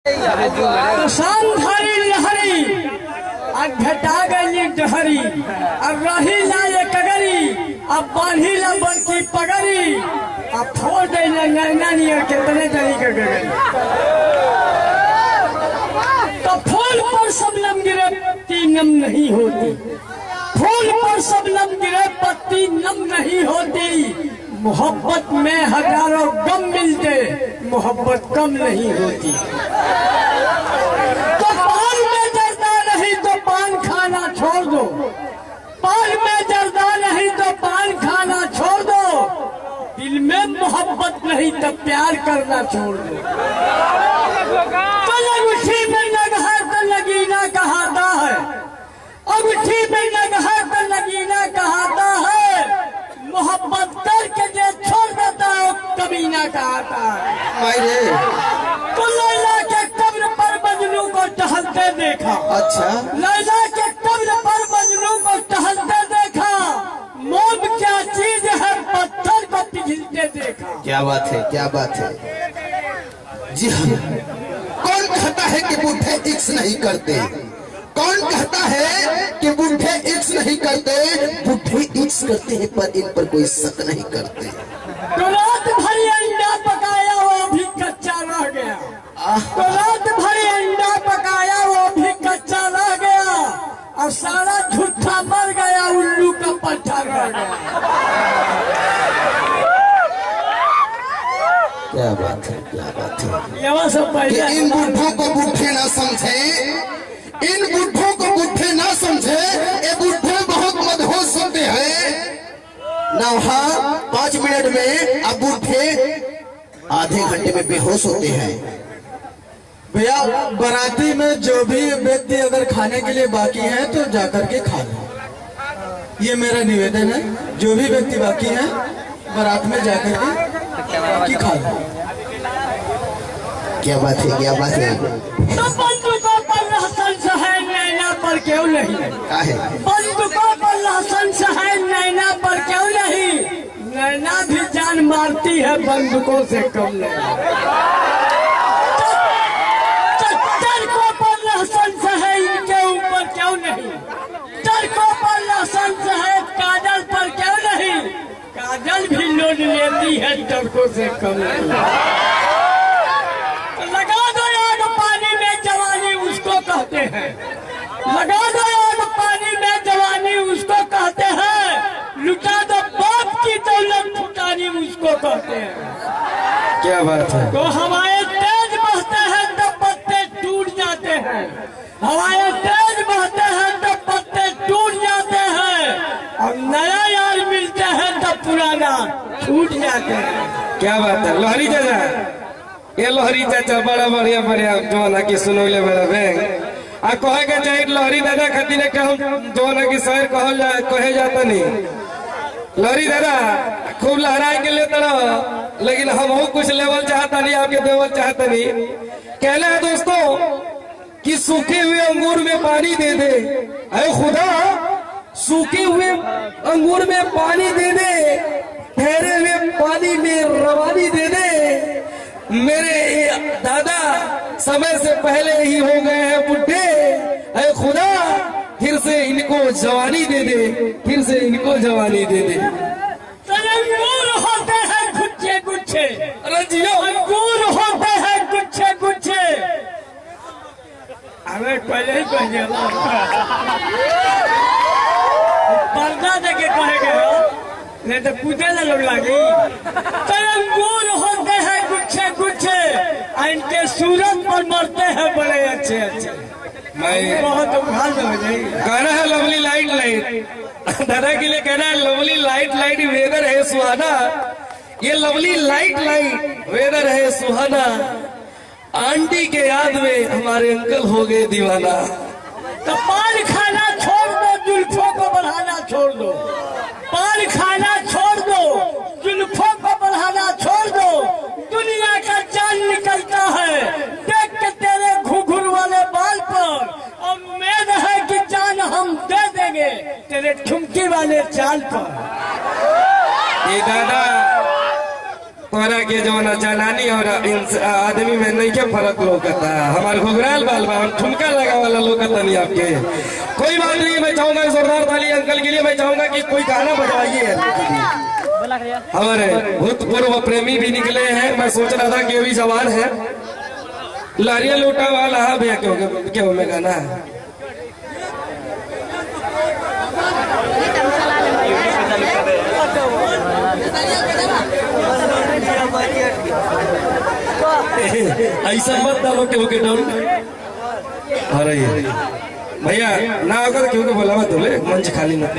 शानधारी लहरी अब घटा गई डहरी अब रही ला ये कगरी अब बांधी ला बड़की पगड़ी अब फोड़ दे नैना नियर कितने तरीके गगरी तो फूल पर सबनम गिरे पत्ती नम नहीं होती, फूल पर सबनम गिरे पत्ती नम नहीं होती। मोहब्बत में हजारों गम मिलते मोहब्बत कम नहीं होती। तो पान में जर्दा नहीं तो पान खाना छोड़ दो, पान में जर्दा नहीं तो पान खाना छोड़ दो। दिल में मोहब्बत नहीं तो प्यार करना छोड़ दो। अंगूठी में नगहा तो लगीना कहाता है, अंगूठी में नगहा तो लगीना कहाता है। मोहब्बत करके जो छोड़ देता है कभी ना कहता है। तो लैला के कब्र पर मजनू को टहलते देखा। अच्छा, लैला के कब्र पर मजनू को टहलते देखा। मोम क्या चीज है पत्थर को पिघलते देखा। क्या बात है, क्या बात है। जी हाँ, कौन कहता है कि बूढ़े इक्स नहीं करते? कौन कहता है कि बूढ़े इक्स नहीं करते? बूढ़े इक्स करते हैं पर इन पर कोई शक नहीं करते। तो रात भरी अंडा पकाया वो भी कच्चा रह गया, तो रात भरी अंडा पकाया वो भी कच्चा रह गया। और सारा झूठा मर गया उल्लू का पट्टा रह गया। क्या बात है, क्या बात है। ये सब कि इन बूढ़ों को बूढ़े ना समझे, इन बुढ़ों को बुढ़े ना समझे। ये बुढ़े बहुत मदहोश होते हैं ना। वहाँ 5 मिनट में अब बुढ़े आधे घंटे में बेहोश होते हैं। भैया बाराती में जो भी व्यक्ति अगर खाने के लिए बाकी है तो जाकर के खा लो, ये मेरा निवेदन है। जो भी व्यक्ति बाकी है बारात में जाकर के खा लो। क्या बात है, क्या बात है। नैना पर क्यों नहीं? बंदूकों पर लहसन से है नैना पर क्यों नहीं? नैना भी जान मारती है बंदूकों से कम नहीं। टरकों पर लहसन से है इनके ऊपर क्यों नहीं? टरकों पर लहसन से है काजल पर क्यों नहीं? काजल भी लोड लेती है टरकों से कम नहीं। लगा दो आग पानी में जवानी उसको कहते हैं, लगा दो आग पानी में जवानी उसको कहते हैं। लुटा दो बाप की दौलत फुटानी उसको कहते हैं। क्या बात है। तो हवाएं तेज बहते हैं तो पत्ते टूट जाते हैं, हवाएं तेज बहते हैं तो पत्ते टूट जाते हैं। और नया यार मिलते हैं तो पुराना छूट जाते हैं। क्या बात है। लोहरी चाचा, ये लोहरी चाचा बड़ा बढ़िया बढ़िया जवाना की सुनोले बड़ा बैंक आ कहे के चाहिए। लोहरी दादा खातिर एक हम जवाना की शहर कहे जाता नहीं। लोहरी दादा खूब लहराए के लिए तड़ा, लेकिन हम कुछ लेवल चाहता नहीं, आपके देवल चाहता नहीं। कहना है दोस्तों कि सूखे हुए अंगूर में पानी दे दे, अरे खुदा सूखे हुए अंगूर में पानी दे दे, ठहरे हुए पानी में रवानी दे दे। मेरे दादा समय से पहले ही हो गए हैं बुढ़े, अरे खुदा फिर से इनको जवानी दे दे, फिर से इनको जवानी दे दे। अंगूर होते हैं गुच्छे गुच्छे, रजियो अंगूर होते हैं गुच्छे गुच्छे। हमें पहले ही कह पर्दा देके कहेंगे नहीं तो कूदे ना लोग लगी। अंगूर होते हैं गुच्छे गुच्छे, इनके सूरत पर मरते हैं बड़े अच्छे अच्छे। मैं बहुत कहना है लवली लाइट लाइट दादा के लिए कहना है लवली लाइट लाइट वेदर है सुहाना। ये लवली लाइट लाइट वेदर है सुहाना। आंटी के याद में हमारे अंकल हो गए दीवाना। तो पान खाना छोड़ दो, जुल्फों को बढ़ाना छोड़ दो। पान खाना छोड़ दो, जुल्फों को बढ़ाना छोड़ दो। दुनिया का जान निकलता है देख के तेरे घुघुर वाले बाल पर। उम्मीद है कि जान हम दे देंगे तेरे ठुमकी वाले चाल पर। ये दादा तोरा के जौन जनानी और आदमी में नहीं के फर्क लोकता। हमारे घुघराल बाल बा ठुमका लगा वाला लोकता नहीं आपके। कोई बात नहीं, मैं चाहूंगा जोरदार ताली अंकल के लिए। मैं चाहूंगा कि कोई गाना बजवाइए। हमारे भूतपूर्व प्रेमी भी निकले हैं। मैं सोच रहा था कि अभी जवान है। लारिया लूटा वाला है भैया, क्यों में गाना है। ऐसा मत डालो क्योंकि डर। अरे भैया ना अगर क्योंकि बोला मत बोले, मंच खाली मत।